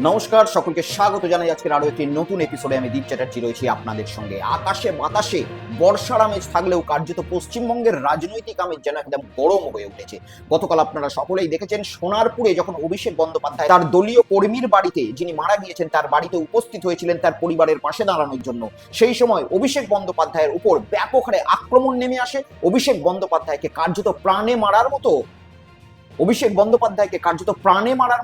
নমস্কার, সকলকে স্বাগত জানাই আজকের আরো একটি নতুন এপিসোডে। আমি দীপ চ্যাটার্জি রয়েছি আপনাদের সঙ্গে। আকাশে বাতাসে বর্ষার আমেজ থাকলেও কার্যত পশ্চিমবঙ্গের রাজনৈতিক আমেজ যেন একদম গরম হয়ে উঠেছে। গতকাল আপনারা সকলেই দেখেছেন সোনারপুরে যখন অভিষেক বন্দ্যোপাধ্যায় তার দলীয় কর্মীর বাড়িতে, যিনি মারা গিয়েছেন, তার বাড়িতে উপস্থিত হয়েছিলেন তার পরিবারের পাশে দাঁড়ানোর জন্য। সেই সময় অভিষেক বন্দ্যোপাধ্যায়ের উপর ব্যাপক হারে আক্রমণ নেমে আসে। অভিষেক বন্দ্যোপাধ্যায়কে কার্যত প্রাণে মারার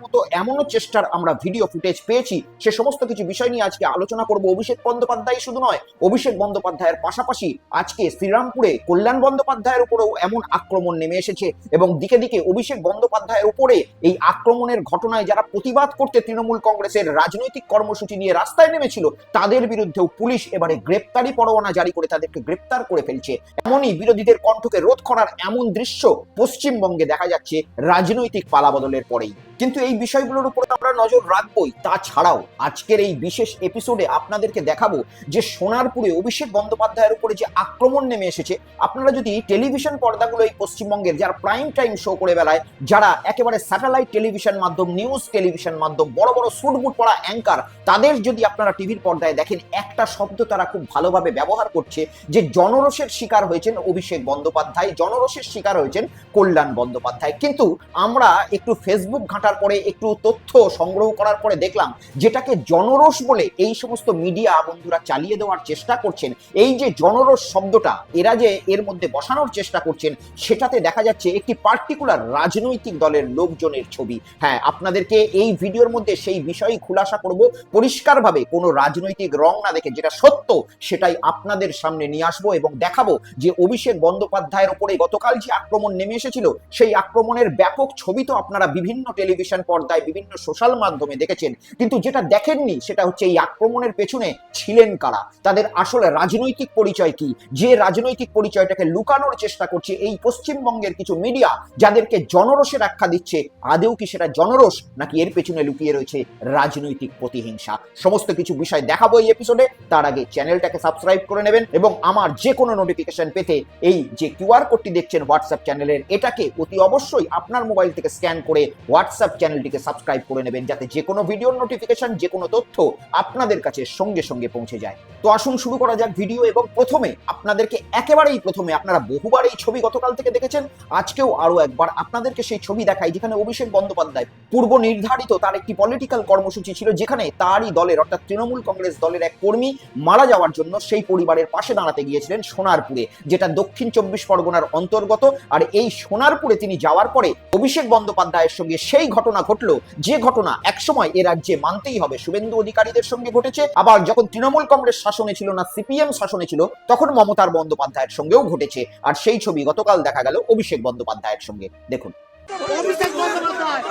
মতো এমনও চেষ্টার আমরা ভিডিও ফুটেজ পেয়েছি। সে সমস্ত কিছু বিষয় নিয়ে আজকে আলোচনা করব। অভিষেক বন্দ্যোপাধ্যায় শুধু নয়, অভিষেক বন্দ্যোপাধ্যায়ের পাশাপাশি আজকে শ্রীরামপুরে কল্যাণ বন্দ্যোপাধ্যায়ের উপরেও এমন আক্রমণ নেমে এসেছে এবং দিকে দিকে অভিষেক বন্দ্যোপাধ্যায়ের উপরে এই আক্রমণের ঘটনায় যারা প্রতিবাদ করতে তৃণমূল কংগ্রেসের রাজনৈতিক কর্মসূচি নিয়ে রাস্তায় নেমেছিল, তাদের বিরুদ্ধেও পুলিশ এবারে গ্রেপ্তারি পরোয়ানা জারি করে তাদেরকে গ্রেপ্তার করে ফেলছে। এমনই বিরোধীদের কণ্ঠকে রোধ করার এমন দৃশ্য পশ্চিমবঙ্গে দেখা যাচ্ছে রাজনৈতিক পালাবদলের পরেই। কিন্তু এই বিষয়গুলোর উপর আমরা নজর রাখবই। তাছাড়াও আজকের এই বিশেষ এপিসোডে আপনাদেরকে দেখাবো যে সোনারপুরে অভিষেক বন্দ্যোপাধ্যায়ের উপরে যে আক্রমণ নেমে এসেছে। আপনারা যদি টেলিভিশন পর্দাগুলো এই পশ্চিমবঙ্গের যারা প্রাইম টাইম শো করে বেড়ায়, যারা একেবারে স্যাটেলাইট টেলিভিশন মাধ্যম, নিউজ টেলিভিশন মাধ্যম, বড় বড় সুটবুট পড়া অ্যাঙ্কার, তাদের যদি আপনারা টিভির পর্দায় দেখেন, একটা শব্দ তারা খুব ভালোভাবে ব্যবহার করছে যে জনরোষের শিকার হয়েছেন অভিষেক বন্দ্যোপাধ্যায়, জনরোষের শিকার হয়েছেন কল্যাণ বন্দ্যোপাধ্যায়। কিন্তু আমরা একটু ফেসবুক ঘাঁটার পরে, একটু তথ্য সংগ্রহ করার পরে দেখলাম যেটাকে জনরোষ বলে এই সমস্ত মিডিয়া বন্ধুরা চালিয়ে দেওয়ার চেষ্টা করছেন। এই যে জনরোষ শব্দটা এরা যে এর মধ্যে বসানোর চেষ্টা করছেন, সেটাতে দেখা যাচ্ছে একটি পার্টিকুলার রাজনৈতিক দলের লোকজনের ছবি। হ্যাঁ, আপনাদেরকে এই ভিডিওর মধ্যে সেই বিষয়ই খুলাসা করব পরিষ্কারভাবে, কোনো রাজনৈতিক রং না দেখে। যেটা সত্য সেটাই আপনাদের সামনে নিয়ে আসবো এবং দেখাবো যে অভিষেক বন্দ্যোপাধ্যায়ের উপরে গতকাল যে আক্রমণ নেমে এসেছিল, সেই আক্রমণের ব্যাপক ছবি তো আপনারা বিভিন্ন টেলিভিশন পর্দায়, বিভিন্ন সোশ্যাল মাধ্যমে দেখেছেন। কিন্তু যেটা দেখেননি সেটা হচ্ছে এই আক্রমণের পেছনে ছিলেন কারা, তাদের আসলে রাজনৈতিক পরিচয় কি, যে রাজনৈতিক পরিচয়টাকে লুকানোর চেষ্টা করছে এই পশ্চিমবঙ্গের কিছু মিডিয়া, যাদেরকে জনরোষের আখ্যা দিচ্ছে। আদেও কি সেটা জনরোষ, নাকি এর পেছনে লুকিয়ে রয়েছে রাজনৈতিক প্রতিহিংসা? সমস্ত কিছু বিষয় দেখাবো এই এপিসোডে। তার আগে চ্যানেলটাকে সাবস্ক্রাইব করে নেবেন এবং আমার যে কোনো নোটিফিকেশন পেতে এই যে কিউআর কোডটি দেখছেন হোয়াটসঅ্যাপ চ্যানেলের, এটাকে অতি অবশ্যই আপনার মোবাইল থেকে স্ক্যান করে হোয়াটসঅ্যাপ চ্যানেলটিকে সাবস্ক্রাইব করে নেবেন, যাতে যে কোনো ভিডিওর নোটিফিকেশন, যে কোনো তথ্য আপনাদের কাছে সঙ্গে সঙ্গে পৌঁছে যায়। তো আসুন শুরু করা যাক ভিডিও। এবং প্রথমে আপনাদেরকে আপনারা বহুবার এই ছবি গতকাল থেকে দেখেছেন, আজকেও আরো একবার আপনাদেরকে সেই ছবি দেখাই, যেখানে অভিষেক বন্দ্যোপাধ্যায় পূর্ব নির্ধারিত তার একটি পলিটিক্যাল কর্মসূচি ছিল, যেখানে তারই দলের অর্থাৎ তৃণমূল কংগ্রেস দলের এক কর্মী মারা যাওয়ার জন্য সেই পরিবারের পাশে দাঁড়াতে গিয়েছিলেন সোনারপুরে, যেটা দক্ষিণ 24 পরগনার অন্তর্গত। আর এই সোনারপুরে তিনি যাওয়ার পরে অভিষেক বন্দ্যোপাধ্যায়ের সঙ্গে সেই ঘটনা ঘটলো, যে ঘটনা একসময় এ রাজ্যে মানতেই হবে শুভেন্দু অধিকারীদের সঙ্গে ঘটেছে। আবার যখন তৃণমূল কংগ্রেস শাসনে ছিল না, সিপিএম শাসনে ছিল, তখন মমতার বন্দ্যোপাধ্যায়ের সঙ্গেও ঘটেছে। আর সেই ছবি গতকাল দেখা গেল অভিষেক বন্দ্যোপাধ্যায়ের সঙ্গে। দেখুন। অভিষেক বন্দ্যোপাধ্যায়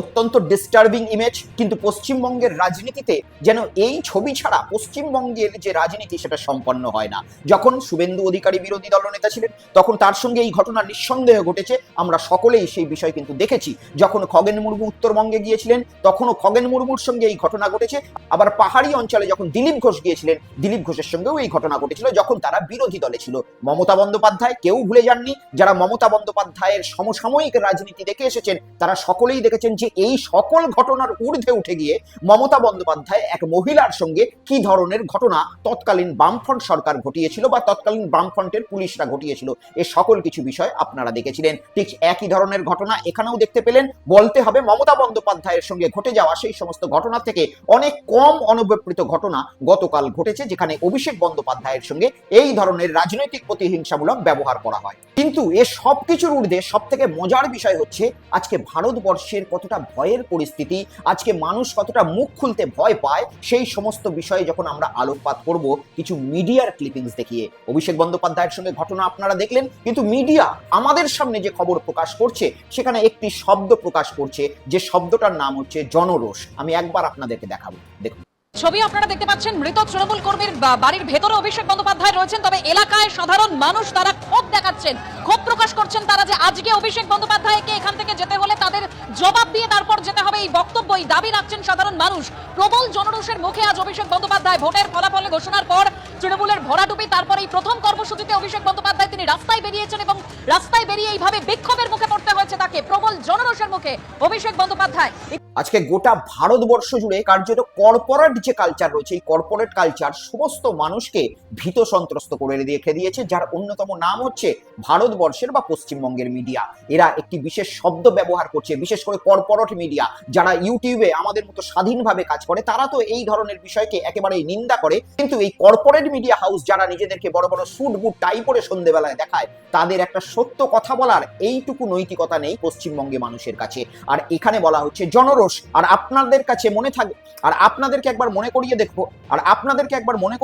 অত্যন্ত ডিস্টার্বিং ইমেজ। কিন্তু পশ্চিমবঙ্গের রাজনীতিতে যেন এই ছবি ছাড়া পশ্চিমবঙ্গের যে রাজনীতি সেটা সম্পন্ন হয় না। যখন শুভেন্দু অধিকারী বিরোধী দলনেতা ছিলেন, তখন তার সঙ্গে এই ঘটনা নিঃসন্দেহে ঘটেছে, আমরা সকলেই সেই বিষয় কিন্তু দেখেছি। যখন খগেন মুর্মু উত্তরবঙ্গে গিয়েছিলেন, তখনও খগেন মুর্মুর সঙ্গে এই ঘটনা ঘটেছে। আবার পাহাড়ি অঞ্চলে যখন দিলীপ ঘোষ গিয়েছিলেন, দিলীপ ঘোষের সঙ্গেও এই ঘটনা ঘটেছিল, যখন তারা বিরোধী দলে ছিল। মমতা বন্দ্যোপাধ্যায় কেউ ভুলে যাননি। যারা মমতা বন্দ্যোপাধ্যায়ের সমসাময়িক রাজনীতি দেখে এসেছেন, তারা সকলেই দেখেছেন যে এই সকল ঘটনার ঊর্ধ্বে উঠে গিয়ে মমতা বন্দ্যোপাধ্যায় এক মহিলার সঙ্গে কি ধরনের ঘটনা তৎকালীন বামফ্রন্ট সরকার ঘটিয়েছিল বা তৎকালীন বামফ্রন্টের পুলিশরা ঘটিয়েছিল, এ সকল কিছু বিষয় আপনারা দেখেছিলেন। ঠিক একই ধরনের ঘটনা এখানেও দেখতে পেলেন। বলতে হবে মমতা বন্দ্যোপাধ্যায়ের সঙ্গে ঘটে যাওয়া সেই সমস্ত ঘটনা থেকে অনেক কম অনভিপ্রেত ঘটনা গতকাল ঘটেছে, যেখানে অভিষেক বন্দ্যোপাধ্যায়ের সঙ্গে এই ধরনের রাজনৈতিক প্রতিহিংসামূলক ব্যবহার করা হয়। কিন্তু এ সব কিছুর ঊর্ধ্বে সব থেকে মজার বিষয় হচ্ছে আজকে ভারতবর্ষের কতটা ভয়ের পরিস্থিতি, আজকে মানুষ কতটা মুখ খুলতে ভয় পায়, সেই সমস্ত বিষয়ে যখন আমরা আলোকপাত করব কিছু মিডিয়ার ক্লিপিংস দেখিয়ে। অভিষেক বন্দ্যোপাধ্যায়ের সঙ্গে ঘটনা আপনারা দেখলেন, কিন্তু মিডিয়া আমাদের সামনে যে খবর প্রকাশ করছে সেখানে একটি শব্দ প্রকাশ করছে, যে শব্দটার নাম হচ্ছে জনরোষ। আমি একবার আপনাদেরকে দেখাবো, দেখুন। ছবি আপনারা দেখতে পাচ্ছেন, মৃত তৃণমূল কর্মীর বাড়ির ভেতরে অভিষেক বন্দ্যোপাধ্যায় রয়েছেন, তবে এলাকায় সাধারণ মানুষ তারা ক্ষোভ দেখাচ্ছেন, ক্ষোভ প্রকাশ করছেন তারা যে আজকে অভিষেক বন্দ্যোপাধ্যায়কে এখান থেকে যেতে হলে তাদের জবাব দিয়ে তারপর যেতে হবে, এই বক্তব্য এই দাবি রাখছেন সাধারণ মানুষ। প্রবল জনরোষের মুখে আজ অভিষেক বন্দ্যোপাধ্যায় ভোটের ফলাফল ঘোষণার পর তৃণমূলের ভরাডুবি, তারপর এই প্রথম কর্মসূচিতে অভিষেক বন্দ্যোপাধ্যায় তিনি রাস্তায় বেরিয়েছেন এবং রাস্তায় বেরিয়ে এইভাবে বিক্ষোভের মুখে পড়তে হয়েছে তাকে, প্রবল জনরোষের মুখে অভিষেক বন্দ্যোপাধ্যায়। আজকে গোটা ভারতবর্ষ জুড়ে কার্যত কর্পোরেট যে কালচার রয়েছে, এই কর্পোরেট কালচার সমস্ত মানুষকে ভীত সন্ত্রস্ত করে রেখে দিয়েছে, যার অন্যতম নাম হচ্ছে ভারতবর্ষের বা পশ্চিমবঙ্গের মিডিয়া। এরা একটি বিশেষ শব্দ ব্যবহার করছে, বিশেষ করে কর্পোরেট মিডিয়া যারা ইউটিউবে আমাদের মতো স্বাধীনভাবে কাজ করে, তারা তো এই ধরনের বিষয়কে একেবারেই নিন্দা করে, কিন্তু এই কর্পোরেট মিডিয়া হাউস যারা নিজেদেরকে বড় বড় স্যুট বুট টাই পরে সন্ধ্যেবেলায় দেখায়, তাদের একটা সত্য কথা বলার এইটুকু নৈতিকতা নেই পশ্চিমবঙ্গে মানুষের কাছে। আর এখানে বলা হচ্ছে জনরোষ। আর আপনাদের কাছে মনে থাকবে, আর আপনাদেরকে একবার মনে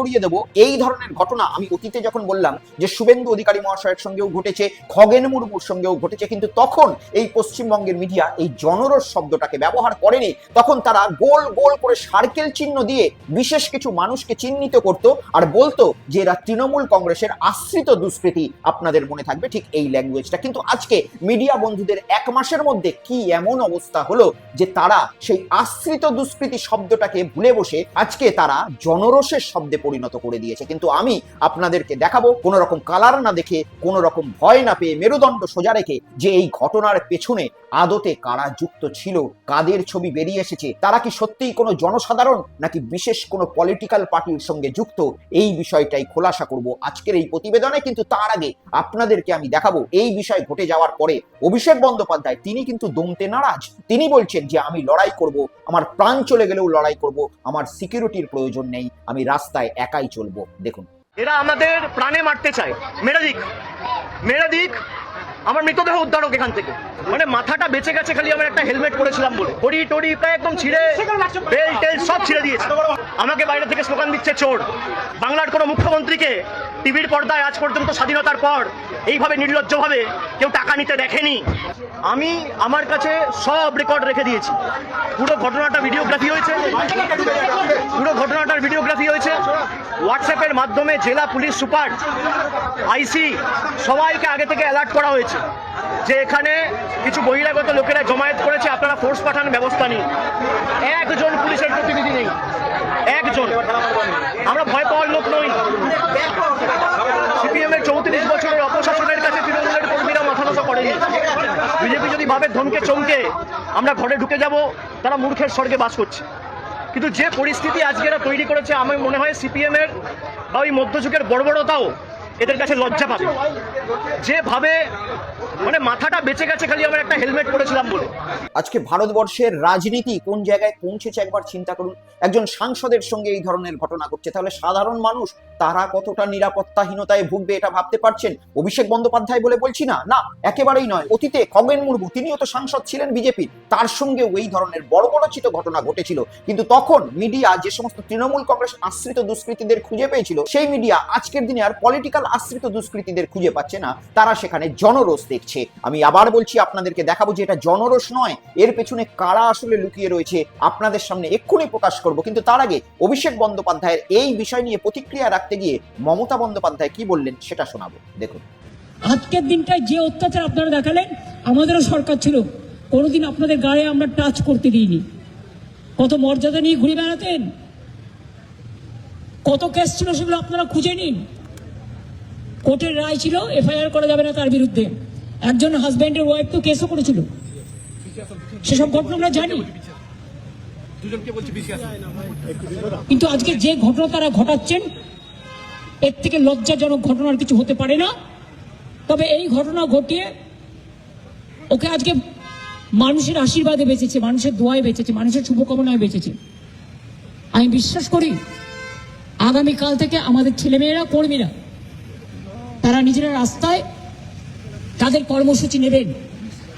করিয়ে দেবো, এই ধরনের ঘটনা আমি অতীতে যখন বললাম যে শুভেন্দু অধিকারী মহাশয়ের সঙ্গেও ঘটেছে, খগেন মুর্মুর সঙ্গেও ঘটেছে, কিন্তু তখন এই পশ্চিমবঙ্গের মিডিয়া এই জনরোষ শব্দটাকে ব্যবহার করেনি। তখন তারা গোল গোল করে সার্কেল চিহ্ন দিয়ে বিশেষ কিছু মানুষকে চিহ্নিত করত আর বলতো যে এরা তৃণমূল কংগ্রেসের আশ্রিত দুষ্কৃতী। আপনাদের মনে থাকবে ঠিক এই ল্যাঙ্গুয়েজটা। কিন্তু আজকে মিডিয়া বন্ধুদের এক মাসের মধ্যে কি এমন অবস্থা হলো যে তারা সেই আশ্রিত দুষ্কৃতী শব্দটাকে ভুলে বসে আজকে তারা জনরোষের শব্দে পরিণত করে দিয়েছে। কিন্তু আমি আপনাদেরকে দেখাবো কোনো রকম কালার না দেখে, কোনো রকম ভয় না পেয়ে, মেরুদণ্ড সোজা রেখে, যে এই ঘটনার পেছনে আদতে কারা যুক্ত ছিল, কাদের ছবি বেরিয়ে এসেছে, তারা কি সত্যিই কোনো জনসাধারণ নাকি বিশেষ কোনো পলিটিক্যাল পার্টির সঙ্গে যুক্ত, এই বিষয়টাই খোলাসা করব আজকের এই প্রতিবেদনে। কিন্তু তার আগে আপনাদেরকে আমি দেখাবো এই বিষয় ঘটে যাওয়ার পরে অভিষেক বন্দ্যোপাধ্যায় তিনি কিন্তু দমতে নারাজ। তিনি বলছেন যে আমি লড়াই করব, আমার প্রাণ চলে গেলেও লড়াই করব, আমার সিকিউরিটির প্রয়োজন নেই, আমি রাস্তায় একাই চলবো। দেখুন, এরা আমাদের প্রাণে মারতে চায়, মেরে দিক, আমার মৃতদেহ উদ্ধার হোক এখান থেকে। মানে মাথাটা বেঁচে গেছে খালি আমার একটা হেলমেট পরেছিলাম বলে, টড়ি প্রায় একদম ছিঁড়ে, বেল্ট টেল সব ছিঁড়ে দিয়েছে। আমাকে বাইরে থেকে স্লোগান দিচ্ছে চোর। বাংলার কোনো মুখ্যমন্ত্রীকে টিভির পর্দায় আজ পর্যন্ত স্বাধীনতার পর এইভাবে নির্লজ্জভাবে কেউ টাকা নিতে দেখেনি। আমি আমার কাছে সব রেকর্ড রেখে দিয়েছি। পুরো ঘটনাটা ভিডিওগ্রাফি হয়েছে, হোয়াটসঅ্যাপের মাধ্যমে জেলা পুলিশ সুপার, আইসি সবাইকে আগে থেকে অ্যালার্ট করা হয়েছে যে এখানে কিছু বহিরাগত লোকেরা জমায়েত করেছে, আপনারা ফোর্স পাঠান, ব্যবস্থা নিন। একজন পুলিশের প্রতিনিধি নেই, একজন। আমরা ভয় পাওয়ার লোক নই। সিপিএম এর 34 বছরের অপশাসনের কাছে তৃণমূলের কর্মীরা মাথা নত করেনি। বিজেপি যদি ভাবে ধমকে চমকে আমরা ঘরে ঢুকে যাব, তারা মূর্খের স্বর্গে বাস করছে। কিন্তু যে পরিস্থিতি আজকে এরা তৈরি করেছে, আমার মনে হয় সিপিএম এর বা ওই মধ্যযুগের বড়বড়তাও এদের কাছে লজ্জা পাবে। যেভাবে মানে মাথাটা বেঁচে গেছে খালি আমার একটা হেলমেট পরেছিলাম বলে। আজকে ভারতবর্ষের রাজনীতি কোন জায়গায় পৌঁছেছে একবার চিন্তা করুন। একজন সাংসদের সঙ্গে এই ধরনের ঘটনা ঘটছে, তাহলে সাধারণ মানুষ তারা কতটা নিরাপত্তাহীনতায় ভুগবে এটা ভাবতে পারছেন? অভিষেক বন্দ্যোপাধ্যায় বলে বলছি না, না একেবারেই নয়। অতীতে খগেন মুর্মু তিনিও তো সাংসদ ছিলেন বিজেপির, তার সঙ্গেও এই ধরনের বড়চিত ঘটনা ঘটেছিল। কিন্তু তখন মিডিয়া যে সমস্ত তৃণমূল কংগ্রেস আশ্রিত দুষ্কৃতীদের খুঁজে পেয়েছিল, সেই মিডিয়া আজকের দিনে আর পলিটিক্যাল আশ্রিত দুষ্কৃতীদের খুঁজে পাচ্ছে না, তারা সেখানে জনরোষ দেখছে। আমি আবার বলছি, আপনাদেরকে দেখাবো যে এটা জনরোষ নয়, এর পেছনে কারা আসলে লুকিয়ে রয়েছে আপনাদের সামনে এক্ষুনি প্রকাশ করব। কিন্তু তার আগে অভিষেক বন্দ্যোপাধ্যায়ের এই বিষয় নিয়ে প্রতিক্রিয়া রাখতে গিয়ে মমতা বন্দ্যোপাধ্যায় কি বললেন সেটা শোনাবো, দেখুন। আজকের দিনটায় যে অত্যাচার আপনারা দেখালেন, আমাদেরও সরকার ছিল, কোনোদিন আপনাদের গায়ে আমরা টাচ করতে দিইনি। কত মর্যাদা নিয়ে ঘুরে বেড়াতেন, কত কেস ছিল সেগুলো আপনারা খুঁজে নিন। কোর্টের রায় ছিল এফআইআর করা যাবে না তার বিরুদ্ধে। একজন হাজব্যান্ডের ওয়াইফ তো কেসও করেছিল, সেসব ঘটনা আমরা জানি। কিন্তু আজকে যে ঘটনা তারা ঘটাচ্ছেন, এর থেকে লজ্জাজনক ঘটনার কিছু হতে পারে না। তবে এই ঘটনা ঘটিয়ে ওকে আজকে মানুষের আশীর্বাদে বেঁচেছে, মানুষের দোয়ায় বেঁচেছে, মানুষের শুভকামনায় বেঁচেছে। আমি বিশ্বাস করি আগামীকাল থেকে আমাদের ছেলেমেয়েরা, কর্মীরা, তারা নিজেরা রাস্তায় তাদের কর্মসূচি নেবেন।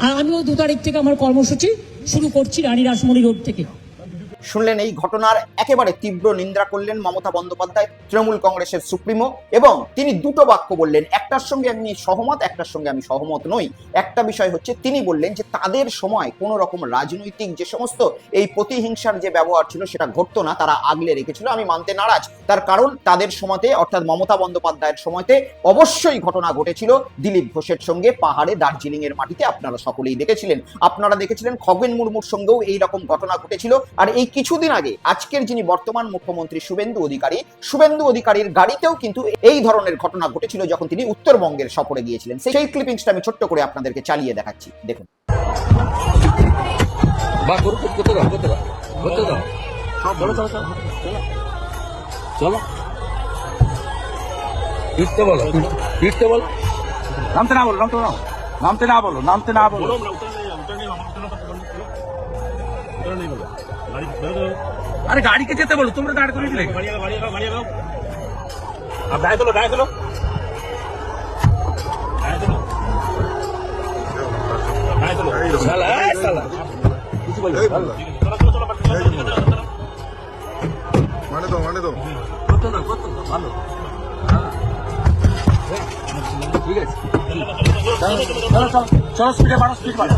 আর আমিও 2 তারিখ থেকে আমার কর্মসূচি শুরু করছি রানী রাসমণি রোড থেকে। শুনলেন, এই ঘটনার একেবারে তীব্র নিন্দা করলেন মমতা বন্দ্যোপাধ্যায়, তৃণমূল কংগ্রেসের সুপ্রিমো, এবং তিনি দুটো বাক্য বললেন। একটার সঙ্গে আমি সহমত, একটার সঙ্গে আমি সহমত নই। একটা বিষয় হচ্ছে, তিনি বললেন যে তাদের সময় কোনো রকম রাজনৈতিক যে সমস্ত এই প্রতিহিংসার যে ব্যবহার ছিল সেটা ঘটতো না, তারা আগলে রেখেছিল। আমি মানতে নারাজ, তার কারণ তাদের সময়তে অর্থাৎ মমতা বন্দ্যোপাধ্যায়ের সময়তে অবশ্যই ঘটনা ঘটেছিল দিলীপ ঘোষের সঙ্গে পাহাড়ে দার্জিলিং এর মাটিতে। আপনারা সকলেই দেখেছিলেন, আপনারা দেখেছিলেন খগেন মুর্মুর সঙ্গেও এই রকম ঘটনা ঘটেছিল। আর এই কিছুদিন আগে আজকের যিনি বর্তমান মুখ্যমন্ত্রী শুভেন্দু অধিকারীর গাড়িতেও কিন্তু এই ধরনের ঘটনা ঘটেছিল যখন তিনি উত্তরবঙ্গের সফরে গিয়েছিলেন। সেই ক্লিপিংসটা আমি ছোট্ট করে আপনাদেরকে চালিয়ে দেখাচ্ছি, দেখুন। চলো ফিরতে বলো, ফিরতে বলো, নামতে না বলো, নামতে না বলো, নামতে না বলো। আরে গাড়িকে যেতে বলো, তোমরা দাঁড় করে দিলে। গায়ে তোলো, গায়ে তোলো, গায়ে তোলো, শালা, শালা কিছু বলবে মানে তো কত ভালো, ঠিক আছে, চলো স্পিডে বাড়ো, স্পিড বাড়ো।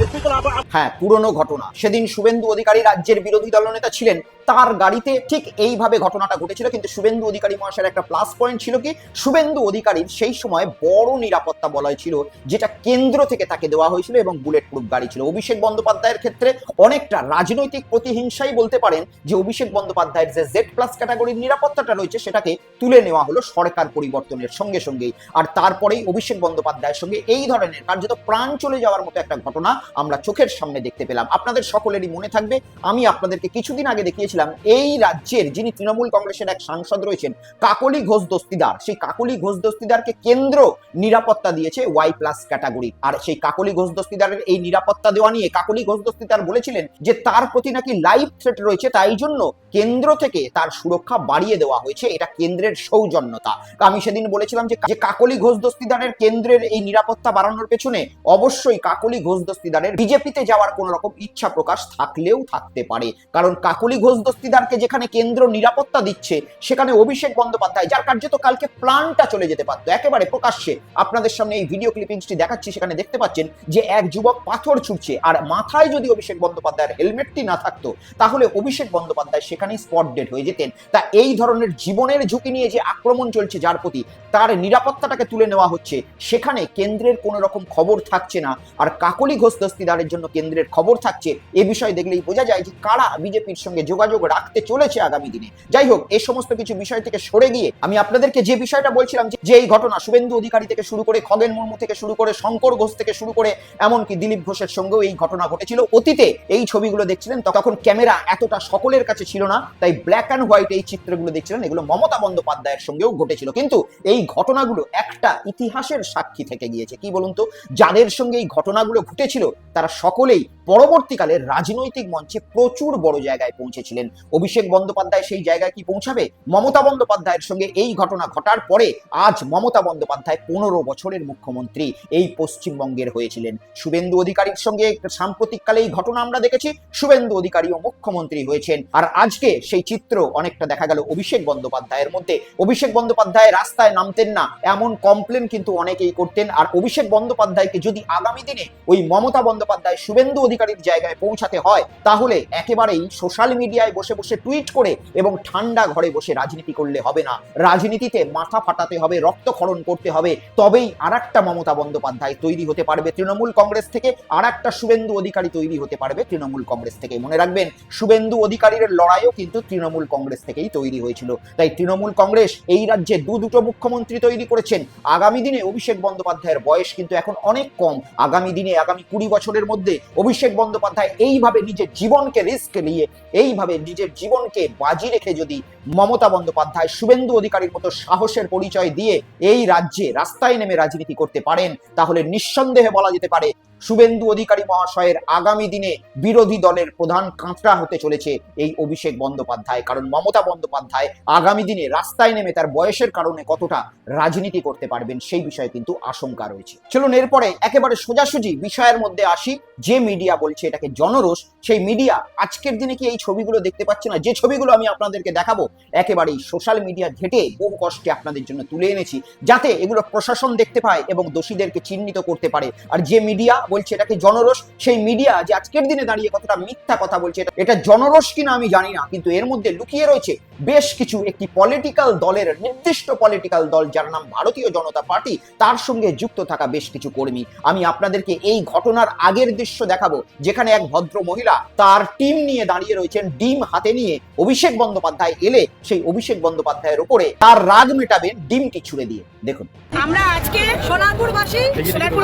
হ্যাঁ, পুরনো ঘটনা। সেদিন শুভেন্দু অধিকারী রাজ্যের বিরোধী দলনেতা ছিলেন, তার গাড়িতে ঠিক এইভাবে ঘটনাটা ঘটেছিল। কিন্তু শুভেন্দু অধিকারী মহাশয়ের একটা প্লাস পয়েন্ট ছিল কি, শুভেন্দু অধিকারীর সেই সময় বড় নিরাপত্তা বলয় ছিল, যেটা কেন্দ্র থেকে তাকে দেওয়া হয়েছিল, এবং বুলেট প্রুফ গাড়ি ছিল। অভিষেক বন্দ্যোপাধ্যায়ের ক্ষেত্রে অনেকটা রাজনৈতিক প্রতিহিংসাই বলতে পারেন, যে অভিষেক বন্দ্যোপাধ্যায়ের যে জেড প্লাস ক্যাটাগরির নিরাপত্তাটা রয়েছে সেটাকে তুলে নেওয়া হলো সরকার পরিবর্তনের সঙ্গে সঙ্গেই। আর তারপরেই অভিষেক বন্দ্যোপাধ্যায়ের সঙ্গে এই ধরনের কার্যত প্রাণ চলে যাওয়ার মতো একটা ঘটনা আমরা চোখের সামনে দেখতে পেলাম। আপনাদের সকলেরই মনে থাকবে, আমি আপনাদেরকে কিছুদিন আগে দেখিয়েছিলাম এই রাজ্যের যিনি তৃণমূল কংগ্রেসের এক সাংসদ রয়েছেন কাকলি ঘোষ দস্তিদার, সেই কাকলি ঘোষ দস্তিদারকে কেন্দ্র নিরাপত্তা দিয়েছে ওয়াই প্লাস ক্যাটাগরি। আর সেই কাকলি ঘোষ দস্তিদারের এই নিরাপত্তা দেওয়া নিয়ে কাকলি ঘোষ দস্তিদার বলেছিলেন যে তার প্রতি নাকি লাইভ থ্রেট রয়েছে, তাই জন্য কেন্দ্র থেকে তার সুরক্ষা বাড়িয়ে দেওয়া হয়েছে, এটা কেন্দ্রের সৌজন্যতা। আমি সেদিন বলেছিলাম যে কাকলি ঘোষ দস্তিদারের কেন্দ্রের এই নিরাপত্তা বাড়ানোর পেছনে অবশ্যই কাকলি ঘোষ দস্তিদারের বিজেপিতে যাওয়ার কোন রকম ইচ্ছা প্রকাশ থাকলেও থাকতে পারে। কারণ কাকলি ঘোষ দস্তিদারকে যেখানে কেন্দ্র নিরাপত্তা দিচ্ছে, সেখানে অভিষেক বন্দ্যোপাধ্যায়, যার কার্যত কালকে প্ল্যানটা চলে যেতে পারতো একেবারে প্রকাশ্যে, আপনাদের সামনে এই ভিডিও ক্লিপিংসটি দেখাচ্ছি, সেখানে দেখতে পাচ্ছেন যে এক যুবক পাথর ছুটছে, আর মাথায় যদি অভিষেক বন্দ্যোপাধ্যায়ের হেলমেটটি না থাকতো তাহলে অভিষেক বন্দ্যোপাধ্যায় সেখানেই স্পট ডেড হয়ে যেতেন। তা এই ধরনের জীবনের ঝুঁকি নিয়ে যে আক্রমণ চলছে, যার প্রতি তার নিরাপত্তাটাকে তুলে নেওয়া হচ্ছে, সেখানে কেন্দ্রের কোন রকম খবর থাকছে না, আর কাকলি ঘোষ দস্তিদারের জন্য কেন্দ্রের খবর থাকছে। এ বিষয় দেখলেই বোঝা যায় যে কারা বিজেপির সঙ্গে যোগাযোগ রাখতে চলেছে আগামী দিনে। যাই হোক, এই সমস্ত কিছু বিষয় থেকে সরে গিয়ে আমি আপনাদেরকে যে বিষয়টা বলছিলাম, যে এই ঘটনা শুভেন্দু অধিকারী থেকে শুরু করে খগেন মুর্মু থেকে শুরু করে শঙ্কর ঘোষ থেকে শুরু করে এমনকি দিলীপ ঘোষের সঙ্গেও এই ঘটনা ঘটেছিল। অতীতে এই ছবিগুলো দেখছিলেন তখন ক্যামেরা এতটা সকলের কাছে ছিল না, তাই ব্ল্যাক অ্যান্ড হোয়াইট এই চিত্রগুলো দেখছিলেন, এগুলো মমতা বন্দ্যোপাধ্যায়ের সঙ্গেও ঘটেছিল। কিন্তু এই ঘটনাগুলো একটা ইতিহাসের সাক্ষী থেকে গিয়েছে। কি বলুন তো, যাদের সঙ্গে এই ঘটনাগুলো ঘটেছিল তারা সকলেই পরবর্তীকালে রাজনৈতিক মঞ্চে প্রচুর বড় জায়গায় পৌঁছেছিলেন। অভিষেক বন্দ্যোপাধ্যায় সেই জায়গায় কি পৌঁছাবে? মমতা বন্দ্যোপাধ্যায়ের সঙ্গে এই ঘটনা ঘটার পরে আজ মমতা বন্দ্যোপাধ্যায় 15 বছরের মুখ্যমন্ত্রী এই পশ্চিমবঙ্গের হয়েছিলেন। শুভেন্দু অধিকারীর সঙ্গে সাম্প্রতিককালে এই ঘটনা আমরা দেখেছি, শুভেন্দু অধিকারীও মুখ্যমন্ত্রী হয়েছেন। আর আজকে সেই চিত্র অনেকটা দেখা গেল অভিষেক বন্দ্যোপাধ্যায়ের মধ্যে। অভিষেক বন্দ্যোপাধ্যায় রাস্তায় নামতেন না এমন কমপ্লেন কিন্তু অনেকেই করতেন। আর অভিষেক বন্দ্যোপাধ্যায়কে যদি আগামী দিনে ওই মমতা বন্দ্যোপাধ্যায় শুভেন্দু অধিকারীর জায়গায় পৌঁছাতে হয়, তাহলে একেবারেই সোশ্যাল মিডিয়ায় বসে বসে টুইট করে এবং ঠান্ডা ঘরে বসে রাজনীতি করলে হবে না। রাজনীতিতে মাথা ফাটাতে হবে, রক্তক্ষরণ করতে হবে, তবেই আরেকটা মমতা বন্দ্যোপাধ্যায় তৈরি হতে পারবে তৃণমূল কংগ্রেস থেকে, আরেকটা শুভেন্দু অধিকারী তৈরি হতে পারবে তৃণমূল কংগ্রেস থেকে। মনে রাখবেন, শুভেন্দু অধিকারীর লড়াইও কিন্তু তৃণমূল কংগ্রেস থেকেই তৈরি হয়েছিল। তাই তৃণমূল কংগ্রেস এই রাজ্যে দুটো মুখ্যমন্ত্রী তৈরি করেছেন। আগামী দিনে অভিষেক বন্দ্যোপাধ্যায়ের বয়স কিন্তু এখন অনেক কম। আগামী দিনে আগামী 20 বছরের মধ্যে অভিষেক বন্দ্যোপাধ্যায় এইভাবে নিজের জীবনকে রিস্ক নিয়ে, এইভাবে নিজের জীবনকে বাজি রেখে যদি মমতা বন্দ্যোপাধ্যায় শুভেন্দু অধিকারীর মতো সাহসের পরিচয় দিয়ে এই রাজ্যে রাস্তায় নেমে রাজনীতি করতে পারেন, তাহলে নিঃসন্দেহে বলা যেতে পারে শুভেন্দু অধিকারী মহাশয়ের আগামী দিনে বিরোধী দলের প্রধান কাঁচরা হতে চলেছে এই অভিষেক বন্দ্যোপাধ্যায়। কারণ মমতা বন্দ্যোপাধ্যায় আগামী দিনে রাস্তায় নেমে তার বয়সের কারণে কতটা রাজনীতি করতে পারবেন সেই বিষয়ে কিন্তু আশঙ্কা রয়েছে। চলুন এরপরে একেবারে সোজাসুজি বিষয়ের মধ্যে আসি। যে মিডিয়া বলছে এটাকে জনরোষ, সেই মিডিয়া আজকের দিনে কি এই ছবিগুলো দেখতে পাচ্ছে না? যে ছবিগুলো আমি আপনাদেরকে দেখাবো একেবারেই সোশ্যাল মিডিয়া ঘেটে বহু কষ্টে আপনাদের জন্য তুলে এনেছি, যাতে এগুলো প্রশাসন দেখতে পায় এবং দোষীদেরকে চিহ্নিত করতে পারে। আর যে মিডিয়া বলছে এটাকে জনরোষ, সেই মিডিয়া যে আজকের দিনে দাঁড়িয়ে কতটা মিথ্যা কথা বলছে, এটা জনরোষ কিনা আমি জানি না, কিন্তু এর মধ্যে লুকিয়ে রয়েছে বেশ কিছু একটি পলিটিক্যাল দলের, নির্দিষ্ট পলিটিক্যাল দল যার নাম ভারতীয় জনতা পার্টি, তার সঙ্গে যুক্ত থাকা বেশ কিছু কর্মী। আমি আপনাদেরকে এই ঘটনার আগের দৃশ্য দেখাবো, যেখানে এক ভদ্র মহিলা তার টিম নিয়ে দাঁড়িয়ে রয়েছেন, ডিম হাতে নিয়ে। অভিষেক বন্দ্যোপাধ্যায় এলে সেই অভিষেক বন্দ্যোপাধ্যায়ের উপরে তার রাগ মেটাবেন ডিমটি ছুড়ে দিয়ে। দেখুন, আমরা আজকে সোনারপুরবাসী, সোনারপুর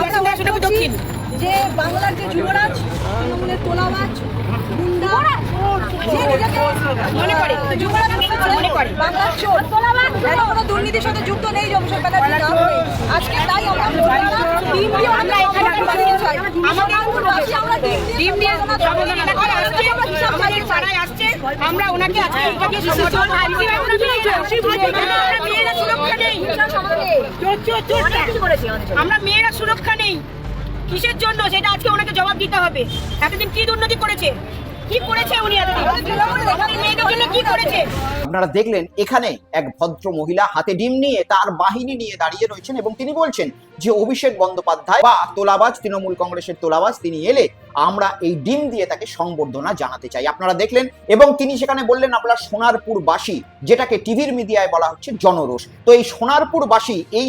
দক্ষিণ, যে বাংলার যে যুবরাজ, তৃণমূলের তোলাবাজ, গুন্ডা, যে নিজেকে মনে করে যুবরাজ মনে করে, বাংলার চোর, তোলাবাজ, কোনো দুর্নীতির সাথে যুক্ত নেই অভিষেক ব্যানার্জি নাম করে। আজকে তাই আমরা টিম দিয়ে আমরা এখানে বানিয়ে চাই। আমাদের আমরা টিম দিয়ে কোনো ধর্মঘট আজকে আমরা হিসাব চালিয়ে পাড়ায় আসছে, আমরা ওনাকে আজকে এটাকে সমর্থন মেয়েরা সুরক্ষা নেই, আমরা মেয়েরা সুরক্ষা নেই কিসের জন্য সেটা আজকে ওনাকে জবাব দিতে হবে। এতদিন কি দুর্নীতি করেছে, কি করেছে উনি এতদিন মেয়েদের জন্য কি করেছে? আপনারা দেখলেন এখানে এক ভদ্র মহিলা হাতে ডিম নিয়ে তার বাহিনী নিয়ে দাঁড়িয়ে রয়েছেন এবং তিনি বলছেন যে অভিষেক বন্দ্যোপাধ্যায় বা তোলাবাজ, তৃণমূল কংগ্রেসের তোলাবাজ, তিনি এলে আমরা এই ডিম দিয়ে তাকে সংবর্ধনা জানাতে চাই। আপনারা দেখলেন এবং তিনি সেখানে বললেন আমরা সোনারপুরবাসী, যেটাকে টিভির মিডিয়ায় বলা হচ্ছে জনরোষ। তো এই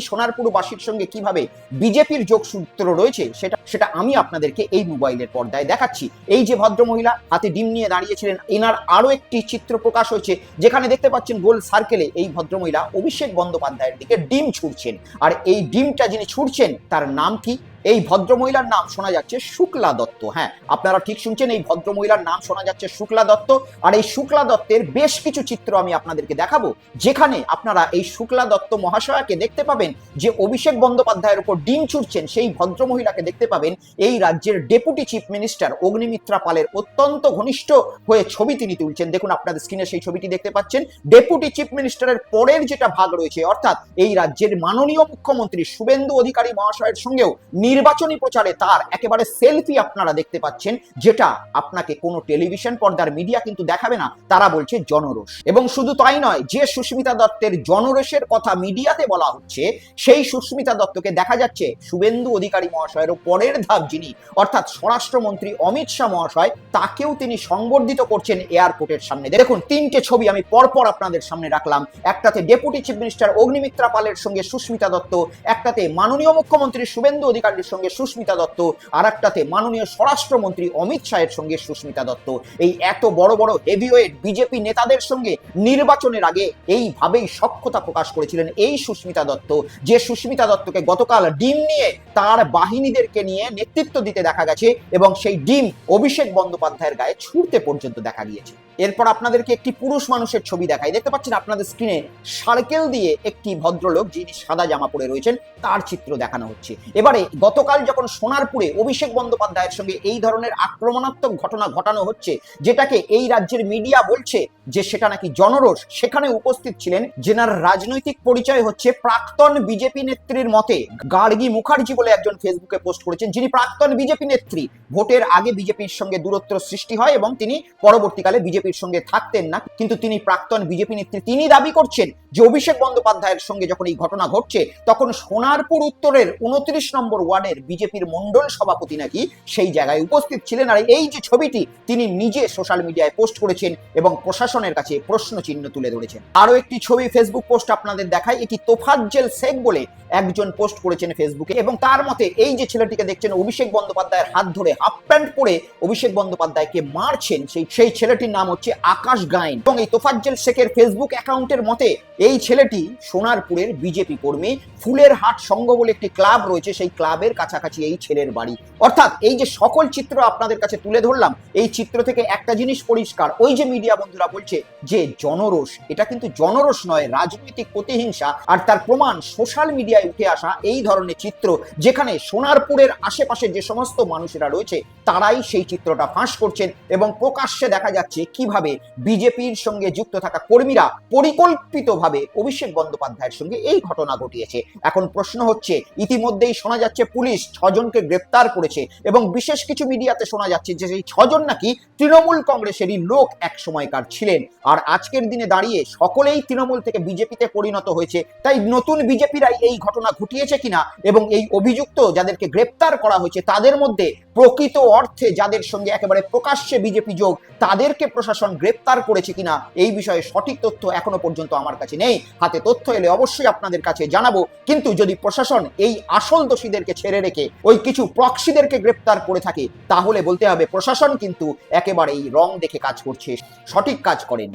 সোনারপুরবাসীর সঙ্গে কিভাবে বিজেপির যোগসূত্র রয়েছে সেটা আমি আপনাদেরকে এই মোবাইলের পর্দায় দেখাচ্ছি। এই যে ভদ্র মহিলা হাতে ডিম নিয়ে দাঁড়িয়েছিলেন, এনার আরো একটি চিত্র প্রকাশ হয়েছে, যেখানে দেখতে পাচ্ছেন গোল সার্কেলে এই ভদ্রমহিলা অভিষেক বন্দ্যোপাধ্যায়ের দিকে ডিম ছুড়ছেন। আর এই ডিমটা যিনি ছুড়ছেন তার নাম কি? এই ভদ্রমহিলার নাম শোনা যাচ্ছে শুক্লা দত্ত। হ্যাঁ, আপনারা ঠিক শুনছেন, এই ভদ্রমহিলার নাম শোনা যাচ্ছে শুক্লা দত্ত। আর এই শুক্লা দত্তের বেশ কিছু চিত্র আমি আপনাদেরকে দেখাবো, যেখানে আপনারা এই শুক্লা দত্ত মহাশয়াকে দেখতে পাবেন যে অভিষেক বন্দ্যোপাধ্যায়ের উপর ডিম ছুটছেন। সেই ভদ্রমহিলাকে দেখতে পাবেন এই রাজ্যের ডেপুটি চিফ মিনিস্টার অগ্নিমিত্রা পালের অত্যন্ত ঘনিষ্ঠ হয়ে ছবি তিনি তুলছেন। দেখুন, আপনাদের স্ক্রিনে সেই ছবিটি দেখতে পাচ্ছেন। ডেপুটি চিফ মিনিস্টারের পরের যেটা ভাগ রয়েছে, অর্থাৎ এই রাজ্যের মাননীয় মুখ্যমন্ত্রী শুভেন্দু অধিকারী মহাশয়ের সঙ্গেও নির্বাচনী প্রচারে তার একেবারে সেলফি আপনারা দেখতে পাচ্ছেন, যেটা আপনাকে কোনো টেলিভিশন পর্দার মিডিয়া কিন্তু দেখাবে না। তারা বলছে জনরোষ। এবং শুধু তাই নয়, যে সুস্মিতা দত্তের জনরোষের কথা মিডিয়াতে বলা হচ্ছে, সেই সুস্মিতা দত্তকে দেখা যাচ্ছে শুভেন্দু অধিকারী মহাশয়ের পরের ধাপ যিনি, অর্থাৎ স্বরাষ্ট্রমন্ত্রী অমিত শাহ মহাশয়, তাকেও তিনি সংবর্ধিত করছেন এয়ারপোর্টের সামনে। দেখুন, তিনটে ছবি আমি পরপর আপনাদের সামনে রাখলাম। একটাতে ডেপুটি চিফ মিনিস্টার অগ্নিমিত্রা পালের সঙ্গে সুস্মিতা দত্ত, একটাতে মাননীয় মুখ্যমন্ত্রী শুভেন্দু অধিকারীর সঙ্গে সুস্মিতা দত্ত, আর একটাতে মাননীয় স্বরাষ্ট্রমন্ত্রী অমিত শাহের সঙ্গে সুস্মিতা দত্ত। এই এত বড় বড় হেভিওয়েট বিজেপি নেতাদের সঙ্গে নির্বাচনের আগে এইভাবেই সখ্যতা প্রকাশ করেছিলেন এই সুস্মিতা দত্ত, যে সুস্মিতা দত্তকে গতকাল ডিম নিয়ে তার বাহিনীদেরকে নিয়ে নেতৃত্ব দিতে দেখা গেছে এবং সেই ডিম অভিষেক বন্দ্যোপাধ্যায়ের গায়ে ছুঁড়তে পর্যন্ত দেখা গিয়েছে। এরপর আপনাদেরকে একটি পুরুষ মানুষের ছবি দেখাই। দেখতে পাচ্ছেন আপনাদের স্ক্রিনে সার্কেল দিয়ে একটি ভদ্রলোক যিনি সাদা জামা পরে রয়েছেন তার চিত্র দেখানো হচ্ছে। এবারে গতকাল যখন সোনারপুরে অভিষেক বন্দ্যোপাধ্যায়ের সঙ্গে এই ধরনের আক্রমণাত্মক ঘটনা ঘটানো হচ্ছে, যেটাকে এই রাজ্যের মিডিয়া বলছে যে সেটা নাকি জনরোষ, সেখানে উপস্থিত ছিলেন যেনার রাজনৈতিক পরিচয় হচ্ছে প্রাক্তন বিজেপি নেত্রীর মতে গার্গী মুখার্জি বলে একজন ফেসবুকে পোস্ট করেছেন, যিনি প্রাক্তন বিজেপি নেত্রী। ভোটের আগে বিজেপির সঙ্গে দূরত্ব সৃষ্টি হয় এবং তিনি পরবর্তীকালে বিজেপির সঙ্গে থাকতেন না, কিন্তু তিনি প্রাক্তন বিজেপি নেত্রী। তিনি দাবি করছেন যে অভিষেক বন্দ্যোপাধ্যায়ের সঙ্গে যখন এই ঘটনা ঘটছে, তখন সোনারপুর উত্তরের 29 নম্বর ওয়ার্ডের বিজেপির মন্ডল সভাপতি নাকি সেই জায়গায় উপস্থিত ছিলেন। আর এই যে ছবিটি তিনি নিজে সোশ্যাল মিডিয়ায় পোস্ট করেছেন এবং প্রশাসনের কাছে প্রশ্ন চিহ্ন তুলে ধরেছেন। আরো একটি ছবি ফেসবুক পোস্ট আপনাদের দেখায়। এটি তোফাজ্জেল শেখ বলে একজন পোস্ট করেছেন ফেসবুকে এবং তার মতে এই যে ছেলেটিকে দেখছেন অভিষেক বন্দ্যোপাধ্যায়ের হাত ধরে হাফ প্যান্ট পরে অভিষেক বন্দ্যোপাধ্যায়কে মারছেন, সেই ছেলেটির নাম হচ্ছে আকাশ গায়েন এবং এই তোফাজ্জল শেখের ফেসবুক অ্যাকাউন্টের মতে এই ছেলেটি সোনারপুরের বিজেপি কর্মী। ফুলের হাট সংঘ বলে একটি ক্লাব রয়েছে, সেই ক্লাবের কাছাকাছি এই ছেলের বাড়ি। অর্থাৎ এই যে সকল চিত্র আপনাদের কাছে তুলে ধরলাম, এই চিত্র থেকে একটা জিনিস পরিষ্কার, ওই যে মিডিয়া বন্ধুরা বলছে যে জনরোষ, এটা কিন্তু জনরোষ নয়, রাজনৈতিক প্রতিহিংসা। আর তার প্রমাণ সোশ্যাল মিডিয়ায় উঠে আসা এই ধরনের চিত্র, যেখানে সোনারপুরের আশেপাশে যে সমস্ত মানুষেরা রয়েছে তারাই সেই চিত্রটা ফাঁস করছেন এবং প্রকাশ্যে দেখা যাচ্ছে কিভাবে বিজেপির সঙ্গে যুক্ত থাকা কর্মীরা পরিকল্পিতভাবে অভিষেক বন্দ্যোপাধ্যায়ের সঙ্গে এই ঘটনা ঘটিয়েছে। এখন প্রশ্ন হচ্ছে, ইতিমধ্যেই শোনা যাচ্ছে পুলিশ 6 জনকে গ্রেপ্তার করেছে এবং বিশেষ কিছু মিডিয়াতে শোনা যাচ্ছে যে সেই 6 জন নাকি তৃণমূল কংগ্রেসেরই লোক এক সময়কার ছিলেন। আর আজকের দিনে দাঁড়িয়ে সকলেই তৃণমূল থেকে বিজেপিতে পরিণত হয়েছে, তাই নতুন বিজেপিরাই এই ঘটনা ঘটিয়েছে কিনা এবং এই অভিযুক্ত যাদেরকে গ্রেপ্তার করা হয়েছে তাদের মধ্যে প্রকৃত অর্থে যাদের সঙ্গে একেবারে প্রকাশ্যে বিজেপি যোগ, তাদেরকে প্রশাসন গ্রেপ্তার করেছে কিনা এই বিষয়ে সঠিক তথ্য এখনো পর্যন্ত আমার কাছে নেই। হাতে তথ্য এলে অবশ্যই আপনাদের কাছে জানাবো। কিন্তু যদি প্রশাসন এই আসল দোষীদেরকে ছেড়ে রেখে ওই কিছু প্রক্সিদেরকে গ্রেপ্তার করে থাকে, তাহলে বলতে হবে প্রশাসন কিন্তু একেবারেই রং দেখে কাজ করছে, সঠিক কাজ করেন।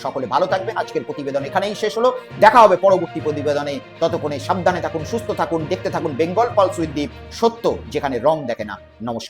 সকলে ভালো থাকবেন। আজকের প্রতিবেদন এখানেই শেষ হলো, দেখা হবে পরবর্তী প্রতিবেদনে। ততক্ষণে সাবধানে থাকুন, সুস্থ থাকুন, দেখতে থাকুন বেঙ্গল পালস উইথ দীপ, সত্য যেখানে রং দেখে না। নমস্কার।